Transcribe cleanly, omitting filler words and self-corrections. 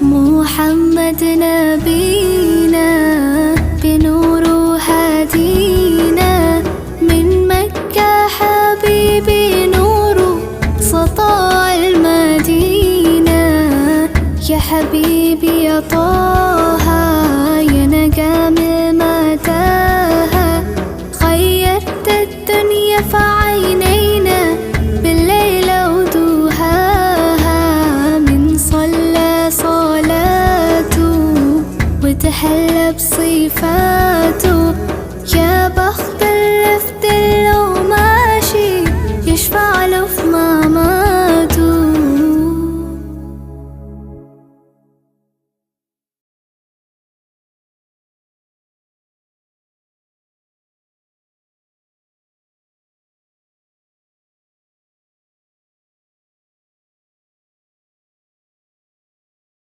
محمد نبينا بنور هدينا من مكة حبيبي نور سطاع المدينة. يا حبيبي يا طه يا نجم متاهة، غيرت الدنيا في عينينا بالليل ودوهاها. من صلى صلاته وتحلى بصفاته، يا بخت الرفد لو ماشي يشفع